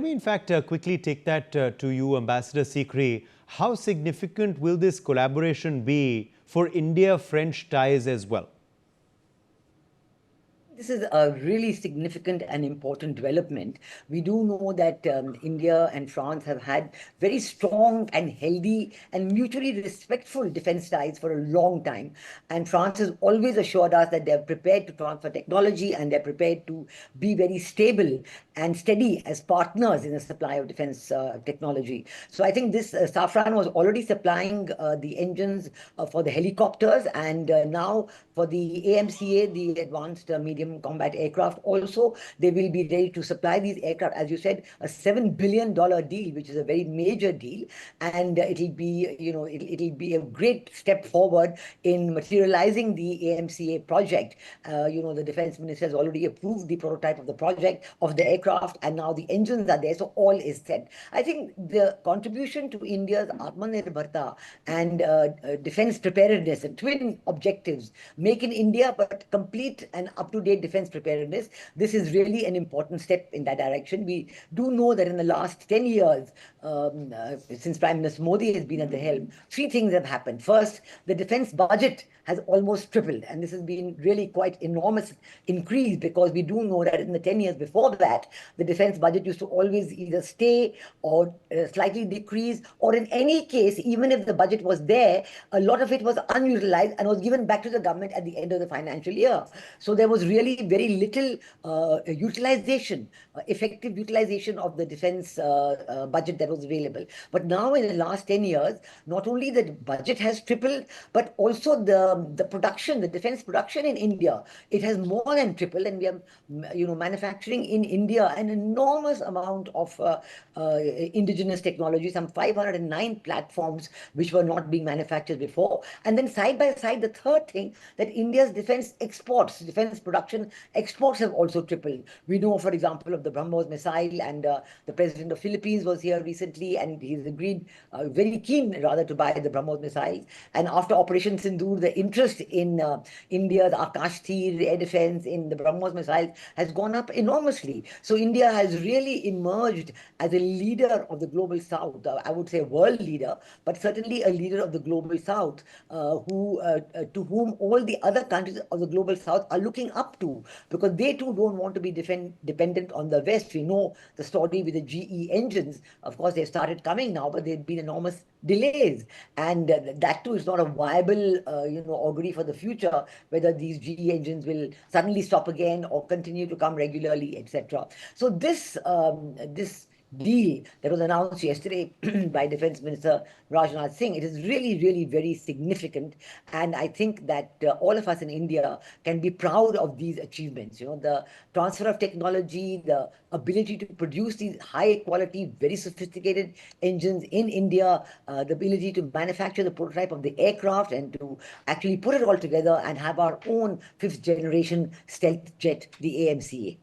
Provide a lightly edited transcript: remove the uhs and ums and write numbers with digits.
Let me, in fact, quickly take that to you, Ambassador Sikri. How significant will this collaboration be for India-French ties as well? This is a really significant and important development. We do know that India and France have had very strong and healthy and mutually respectful defense ties for a long time. And France has always assured us that they're prepared to transfer technology and they're prepared to be very stable and steady as partners in the supply of defense technology. So I think this Safran was already supplying the engines for the helicopters, and now for the AMCA, the Advanced Medium Combat Aircraft, also they will be ready to supply these aircraft. As you said, a $7 billion deal, which is a very major deal, and it'll be, it'll be a great step forward in materializing the AMCA project. The defense minister has already approved the prototype of the project of the aircraft, and now the engines are there, so all is set. I think the contribution to India's Atmanirbharta and defense preparedness, and twin objectives, make in India but complete and up-to-date defense preparedness, this is really an important step in that direction. We do know that in the last 10 years, since Prime Minister Modi has been at the helm, three things have happened. First, the defense budget has almost tripled, and this has been really quite enormous increase, because we do know that in the 10 years before that, the defense budget used to always either stay or slightly decrease, or in any case, even if the budget was there, a lot of it was unutilized and was given back to the government at the end of the financial year. So there was really very little utilization, effective utilization of the defense budget that was available. But now in the last 10 years, not only the budget has tripled, but also the production, the defense production in India, it has more than tripled, and we are manufacturing in India an enormous amount of indigenous technology, some 509 platforms which were not being manufactured before. And then side by side, the third thing, that India's defense exports, defense production exports have also tripled. We know, for example, of the BrahMos missile, and the president of Philippines was here recently, and he's agreed, very keen rather, to buy the BrahMos missiles. And after Operation Sindoor, the interest in India's Akash Tir air defense, in the BrahMos missiles, has gone up enormously. So India has really emerged as a leader of the global South. I would say world leader, but certainly a leader of the global South, to whom all the other countries of the global South are looking up to, because they too don't want to be dependent on the West. We know the story with the GE engines. Of course, they started coming now, but there've been enormous delays, and that too is not a viable augury for the future, whether these GE engines will suddenly stop again or continue to come regularly, etc. So this deal that was announced yesterday by Defense Minister Rajnath Singh, it is really, really very significant. And I think that all of us in India can be proud of these achievements. The transfer of technology, the ability to produce these high quality, very sophisticated engines in India, the ability to manufacture the prototype of the aircraft and to actually put it all together and have our own fifth generation stealth jet, the AMCA.